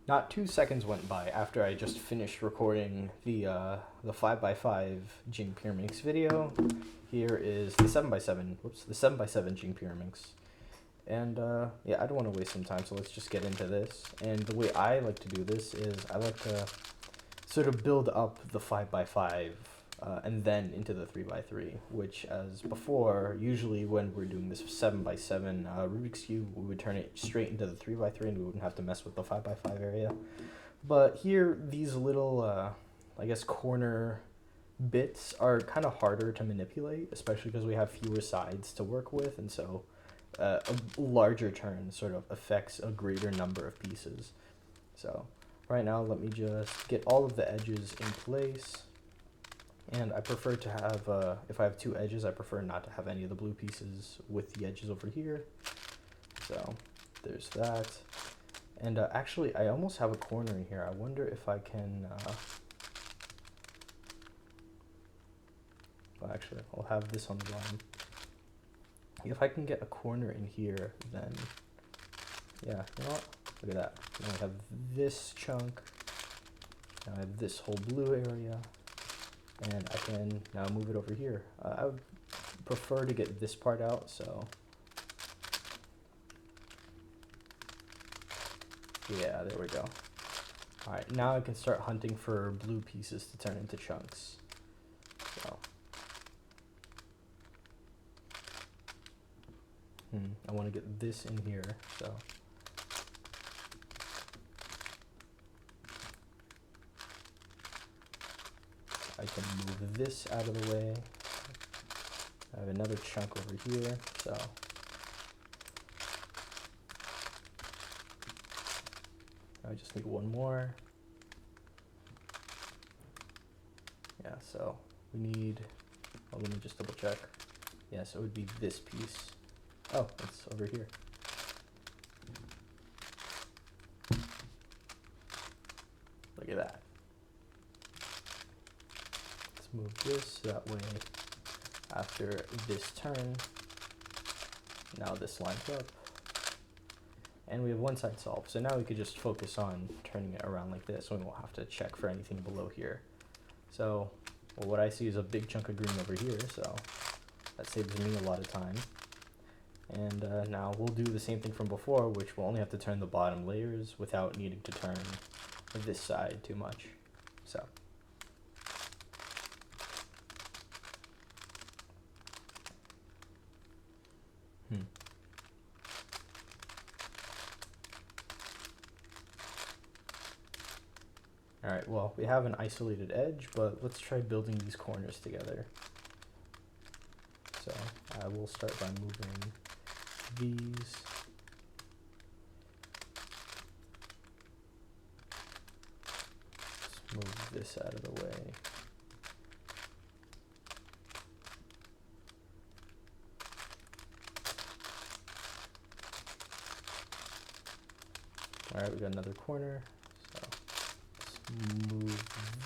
Not 2 seconds went by after I just finished recording the 5x5 Jing Pyraminx video. Here is the 7x7, whoops, the 7x7 Jing Pyraminx. And yeah, I don't want to waste some time, so let's just get into this. And the way I like to do this is I like to sort of build up the 5x5 and then into the 3x3, which, as before, usually when we're doing this 7x7 Rubik's Cube, we would turn it straight into the 3x3 and we wouldn't have to mess with the 5x5 area. But here, these little, I guess, corner bits are kind of harder to manipulate, especially because we have fewer sides to work with, and so a larger turn sort of affects a greater number of pieces. So right now, let me just get all of the edges in place. And I prefer to have, if I have two edges, I prefer not to have any of the blue pieces with the edges over here. So there's that. And actually, I almost have a corner in here. I wonder if I can, well, actually, I'll have this on the line. If I can get a corner in here, then, yeah, you know what? Look at that. Now I have this chunk. Now I have this whole blue area. And I can now move it over here. I would prefer to get this part out, so yeah, there we go. All right, now I can start hunting for blue pieces to turn into chunks. So, I want to get this in here, so. I can move this out of the way. I have another chunk over here, so. I just need one more. Yeah, so we need, oh, let me just double check. Yeah, so it would be this piece. Oh, it's over here. Look at that. Let's move this that way. After this turn, now this lines up. And we have one side solved. So now we could just focus on turning it around like this, and we won't have to check for anything below here. So, well, what I see is a big chunk of green over here, so that saves me a lot of time. And now we'll do the same thing from before, which we'll only have to turn the bottom layers without needing to turn this side too much. So. All right, well, we have an isolated edge, but let's try building these corners together. So I will start by moving these. Let's move this out of the way. All right, we got another corner. So let's move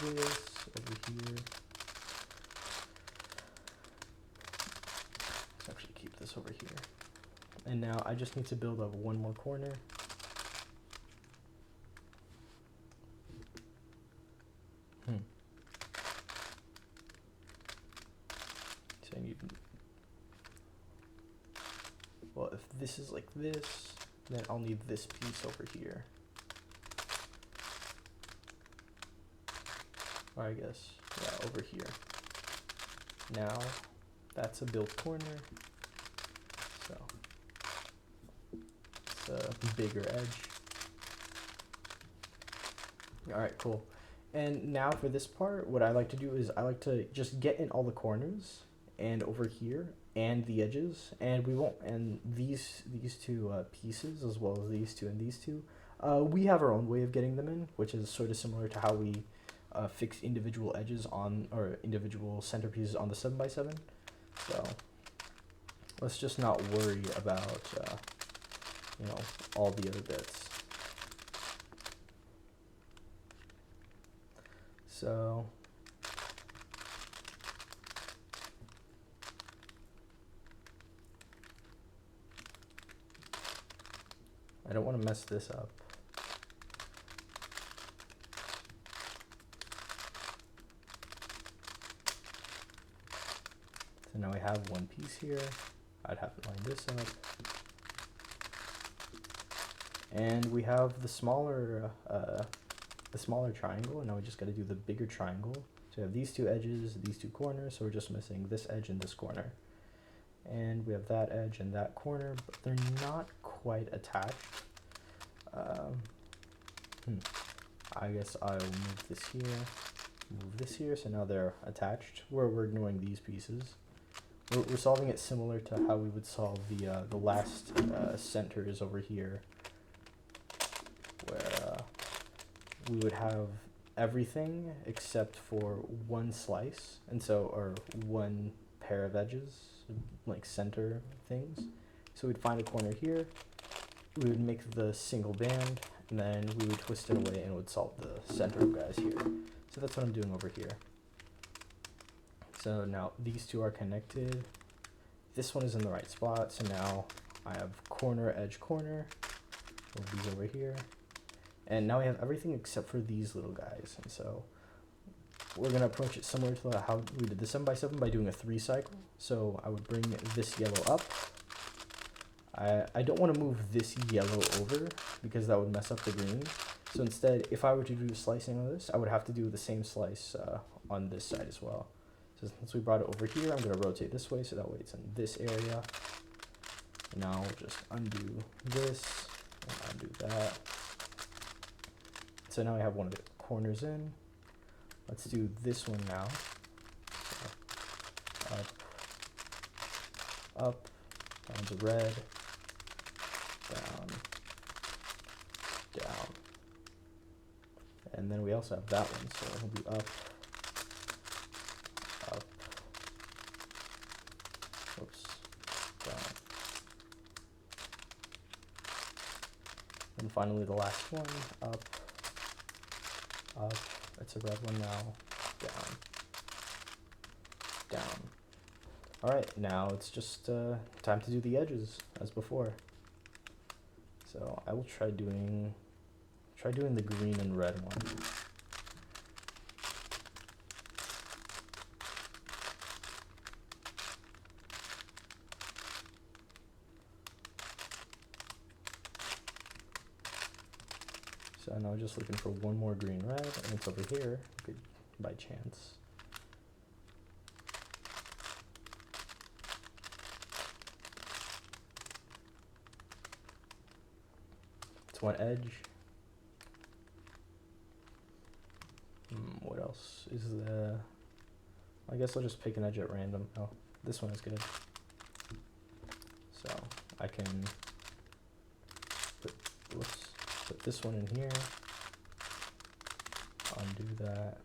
this over here. Let's actually keep this over here. And now I just need to build up one more corner. So I need, well, if this is like this, then I'll need this piece over here. Or I guess, yeah, over here. Now, that's a built corner. So, it's a bigger edge. All right, cool. And now for this part, what I like to do is I like to just get in all the corners and over here and the edges, and we won't, and these two pieces, as well as these two and these two, we have our own way of getting them in, which is sort of similar to how we fix individual edges on, or individual centerpieces on the 7x7. So let's just not worry about, you know, all the other bits. So I don't want to mess this up. So now we have one piece here. I'd have to line this up. And we have the smaller triangle, and now we just got to do the bigger triangle. So we have these two edges, these two corners, so we're just missing this edge and this corner. And we have that edge and that corner, but they're not quite attached. I guess I'll move this here, so now they're attached. We're ignoring these pieces. We're solving it similar to how we would solve the last centers over here, where we would have everything except for one slice, and so, or one pair of edges, like center things. So we'd find a corner here, we would make the single band, and then we would twist it away and it would solve the center of guys here. So that's what I'm doing over here. So now these two are connected. This one is in the right spot, so now I have corner, edge, corner. Move these over here. And now we have everything except for these little guys. And so we're gonna approach it similar to how we did the 7x7 by doing a 3 cycle. So I would bring this yellow up. I don't want to move this yellow over because that would mess up the green. So instead, if I were to do slicing on this, I would have to do the same slice on this side as well. So since we brought it over here, I'm going to rotate this way so that way it's in this area. And now we'll just undo this and undo that. So now I have one of the corners in. Let's do this one now. So up, down to red, down. And then we also have that one, so it'll be up, oops, down. And finally the last one, up, it's a red one now, down. Alright, now it's just time to do the edges as before. So I will try doing the green and red one. So now I'm just looking for one more green red, and it's over here, by chance. It's one edge. What else is there? I guess I'll just pick an edge at random. Oh, this one is good. So I can put this one in here, undo that.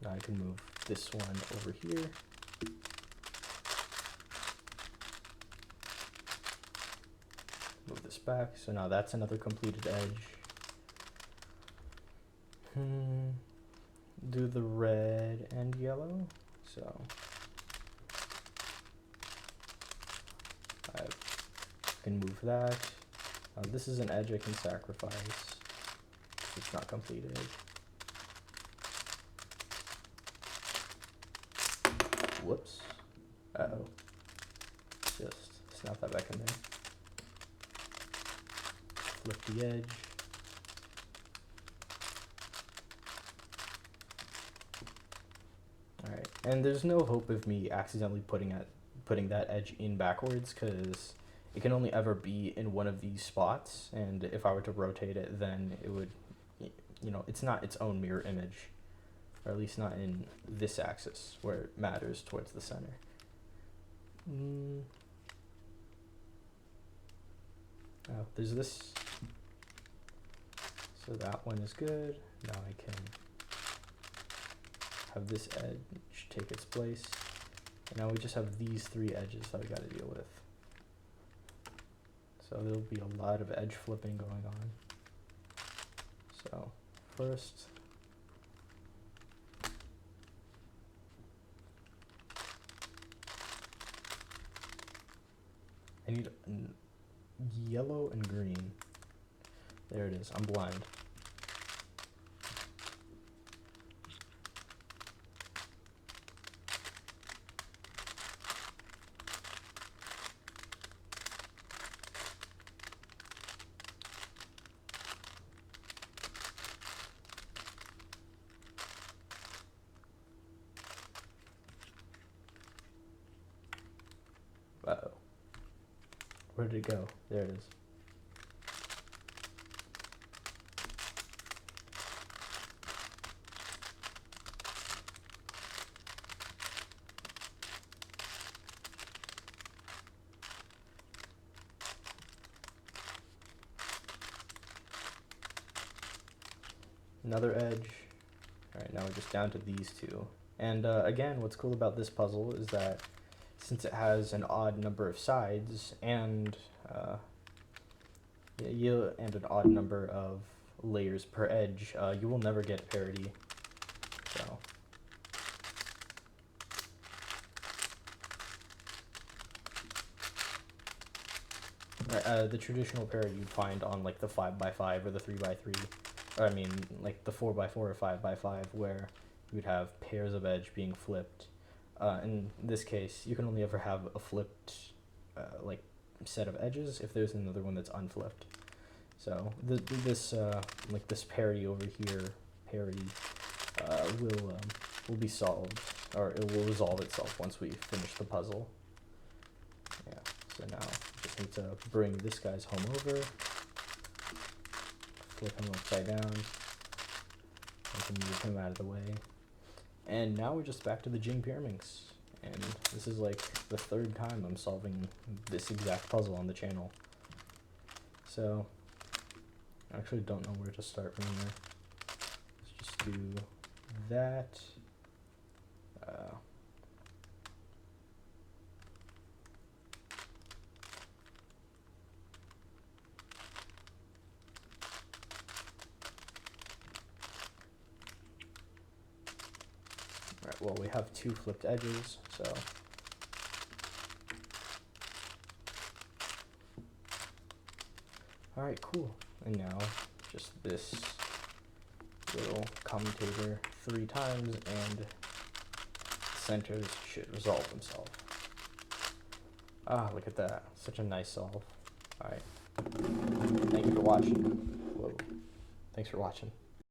Now I can move this one over here. Move this back, so now that's another completed edge. Do the red and yellow, so I can move that. This is an edge I can sacrifice. It's not completed. Whoops. Uh-oh. Just snap that back in there. Flip the edge. Alright, and there's no hope of me accidentally putting that edge in backwards, because it can only ever be in one of these spots, and if I were to rotate it, then it would, it's not its own mirror image, or at least not in this axis where it matters towards the center. Oh, there's this. So that one is good. Now I can have this edge take its place. And now we just have these three edges that we got to deal with. So there'll be a lot of edge flipping going on. So first, I need yellow and green. There it is. I'm blind. Uh-oh. Where did it go? There it is. Another edge. Alright, now we're just down to these two. And again, what's cool about this puzzle is that since it has an odd number of sides and an odd number of layers per edge, you will never get parity. So the traditional parity you'd find on like the 5x5 or the 3x3, or I mean like the 4x4 or 5x5, where you'd have pairs of edge being flipped. In this case, you can only ever have a flipped like set of edges if there's another one that's unflipped. So this parity over here, will be solved, or it will resolve itself once we finish the puzzle. Yeah. So now just need to bring this guy's home over, flip him upside down, and can move him out of the way. And now we're just back to the Jing Pyraminx, and this is like the third time I'm solving this exact puzzle on the channel. So I actually don't know where to start from here. Let's just do that. Right, well, we have two flipped edges, so alright, cool. And now just this little commutator 3 times, and the centers should resolve themselves. Ah, look at that. Such a nice solve. Alright. Thank you for watching. Whoa. Thanks for watching.